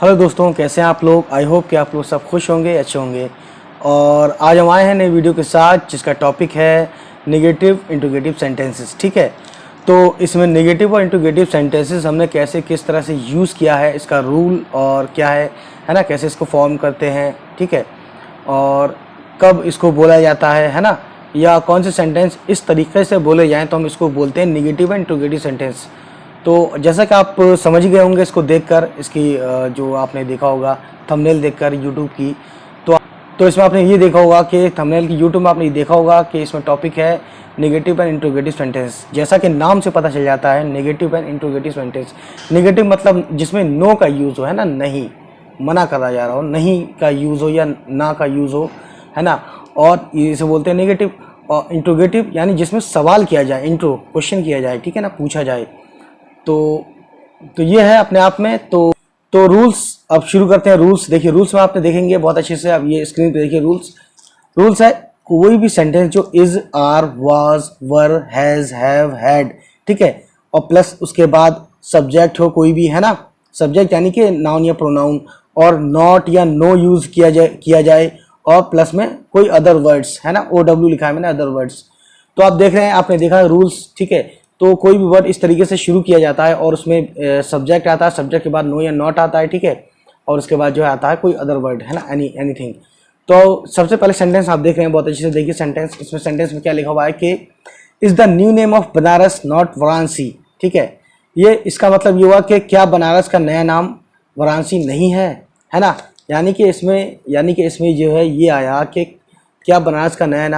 Hello दोस्तों, कैसे हैं आप लोग। आई होप कि आप लोग सब खुश होंगे, अच्छे होंगे। और आज हम आए हैं नई वीडियो के साथ जिसका टॉपिक है नेगेटिव इंट्रोगेटिव सेंटेंसेस। ठीक है, तो इसमें नेगेटिव और इंट्रोगेटिव सेंटेंसेस हमने कैसे किस तरह से यूज़ किया है, इसका रूल और क्या है ना, कैसे इसको फॉर्म करते हैं, ठीक है, और कब इसको बोला जाता है ना, या कौन से सेंटेंस इस तरीके से बोले जाएँ तो हम इसको बोलते हैं नेगेटिव एंड इंट्रोगेटिव सेंटेंस। तो जैसा कि आप समझ गए होंगे इसको देखकर, इसकी जो आपने देखा होगा थंबनेल देखकर यूट्यूब की, तो इसमें आपने ये देखा होगा कि थंबनेल की यूट्यूब में आपने ये देखा होगा कि इसमें टॉपिक है नेगेटिव एंड इंट्रोगेटिव सेंटेंस। जैसा कि नाम से पता चल जाता है negative and interrogative sentence. Negative मतलब जिसमें नो का यूज़ हो, है ना, नहीं, मना करा जा रहा हो, नहीं का यूज़ हो या ना का यूज़ हो, है ना, और इसे बोलते हैं नेगेटिव। और इंट्रोगेटिव यानी जिसमें सवाल किया जाए, इंट्रो क्वेश्चन किया जाए, ठीक है ना, पूछा जाए। तो ये है अपने आप में। तो रूल्स अब शुरू करते हैं। रूल्स देखिए, रूल्स में आपने देखेंगे बहुत अच्छे से, अब ये स्क्रीन पे देखिए। रूल्स है कोई भी सेंटेंस जो is, are, was, were, has, have, had, ठीक है, और प्लस उसके बाद सब्जेक्ट हो कोई भी, है ना, सब्जेक्ट यानी कि नाउन या प्रोनाउन, और नॉट या नो यूज किया जाए और प्लस में कोई अदर वर्ड्स, है ना, OW लिखा है मैंने, अदर वर्ड्स। तो आप देख रहे हैं, आपने देखा रूल्स, ठीक है। तो कोई भी वर्ड इस तरीके से शुरू किया जाता है और उसमें सब्जेक्ट आता है, सब्जेक्ट के बाद नो या नॉट आता है, ठीक है, और उसके बाद जो है आता है कोई अदर वर्ड, है ना, एनीथिंग। तो सबसे पहले सेंटेंस आप देख रहे हैं, बहुत अच्छे से देखिए सेंटेंस। इसमें सेंटेंस में क्या लिखा हुआ है कि is the new name of Banaras not Varanasi, ठीक है। ये इसका मतलब ये हुआ कि क्या बनारस का नया नाम वाराणसी नहीं है ना। यानी कि इसमें जो है ये आया कि क्या बनारस का नया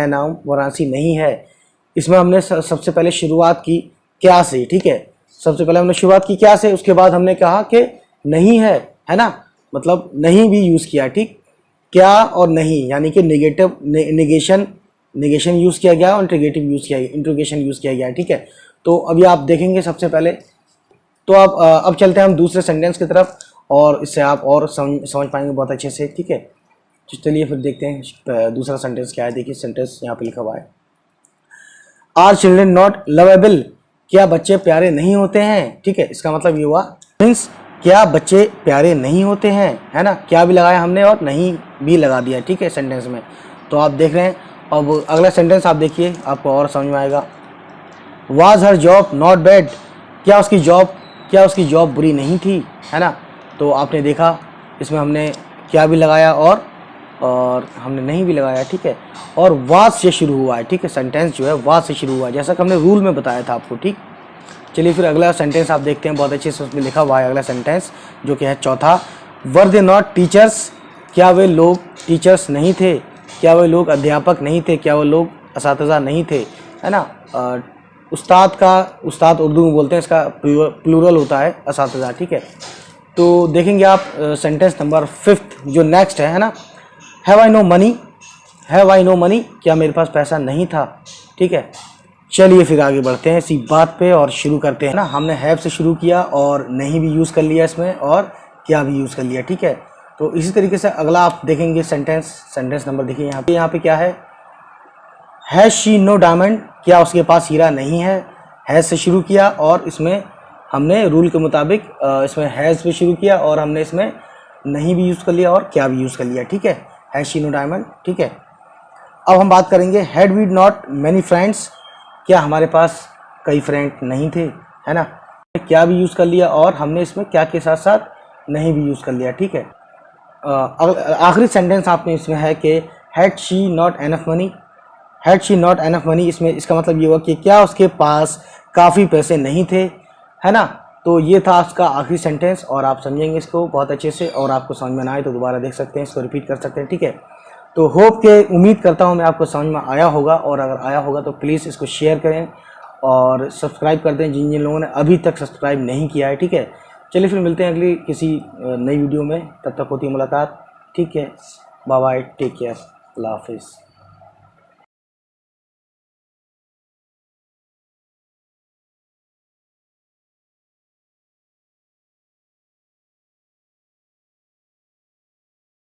नाम वाराणसी नहीं है। इसमें हमने सबसे पहले शुरुआत की क्या से, ठीक है, सबसे पहले हमने शुरुआत की क्या से, उसके बाद हमने कहा कि नहीं है ना, मतलब नहीं भी यूज़ किया, ठीक, क्या और नहीं, यानी कि नेगेटिव नेगेशन यूज़ किया गया और इंट्रोगेशन यूज़ किया गया, ठीक है। तो अभी आप देखेंगे सबसे पहले। तो अब चलते हैं हम दूसरे सेंटेंस की तरफ, और इससे आप और समझ पाएंगे बहुत अच्छे से, ठीक है। तो चलिए फिर देखते हैं दूसरा सेंटेंस क्या है। देखिए सेंटेंस यहाँ पे लिखा हुआ है, आर चिल्ड्रन नॉट लवेबल, क्या बच्चे प्यारे नहीं होते हैं, ठीक है। इसका मतलब ये हुआ मीन्स क्या बच्चे प्यारे नहीं होते हैं, है ना, क्या भी लगाया हमने और नहीं भी लगा दिया, ठीक है, सेंटेंस में। तो आप देख रहे हैं। अब अगला सेंटेंस आप देखिए, आपको और समझ में आएगा। Was her job not bad, क्या उसकी जॉब बुरी नहीं थी, है ना। तो आपने देखा इसमें हमने क्या भी लगाया और हमने नहीं भी लगाया, ठीक है, और वाज से शुरू हुआ है, ठीक है, सेंटेंस जो है वाज से शुरू हुआ है, जैसा कि हमने रूल में बताया था आपको, ठीक। चलिए फिर अगला सेंटेंस आप देखते हैं, बहुत अच्छे से उसमें लिखा हुआ है अगला सेंटेंस, जो कि है चौथा। वर दे नॉट टीचर्स, क्या वे लोग टीचर्स नहीं थे, क्या वे लोग अध्यापक नहीं थे, क्या वो लोग असातिज़ा नहीं थे, है ना। उस्ताद उर्दू में बोलते हैं, इसका प्लूरल होता है असातिज़ा, ठीक है। तो देखेंगे आप सेंटेंस नंबर 5 जो नेक्स्ट है ना, हैव आई नो मनी, क्या मेरे पास पैसा नहीं था, ठीक है। चलिए फिर आगे बढ़ते हैं इसी बात पे और शुरू करते हैं ना। हमने हैव से शुरू किया और नहीं भी यूज़ कर लिया इसमें, और क्या भी यूज़ कर लिया, ठीक है। तो इसी तरीके से अगला आप देखेंगे सेंटेंस नंबर देखिए यहाँ पे क्या है, हैज़ शी नो डायमंड, क्या उसके पास हीरा नहीं है। हैज़ से शुरू किया और इसमें हमने रूल के मुताबिक इसमें हैज़ पे शुरू किया और हमने इसमें नहीं भी यूज़ कर लिया और क्या भी यूज़ कर लिया, ठीक है, हैज़ शी नो डायमंड, ठीक है। अब हम बात करेंगे had we not many friends, क्या हमारे पास कई फ्रेंड नहीं थे, है ना। क्या भी यूज़ कर लिया और हमने इसमें क्या के साथ साथ नहीं भी यूज़ कर लिया, ठीक है। आखिरी सेंटेंस आपने इसमें है कि had she not enough money, इसमें इसका मतलब ये हुआ कि क्या उसके पास काफ़ी पैसे नहीं थे, है ना। तो ये था उसका आखिरी सेंटेंस, और आप समझेंगे इसको बहुत अच्छे से, और आपको समझ में ना आए तो दोबारा देख सकते हैं, इसको रिपीट कर सकते हैं, ठीक है। तो होप के उम्मीद करता हूँ मैं आपको समझ में आया होगा, और अगर आया होगा तो प्लीज़ इसको शेयर करें और सब्सक्राइब कर दें जिन लोगों ने अभी तक सब्सक्राइब नहीं किया है, ठीक है। चलिए फिर मिलते हैं अगली किसी नई वीडियो में, तब तक होती है मुलाकात, ठीक है। बाय बाय, टेक केयर, अल्लाह हाफिज़।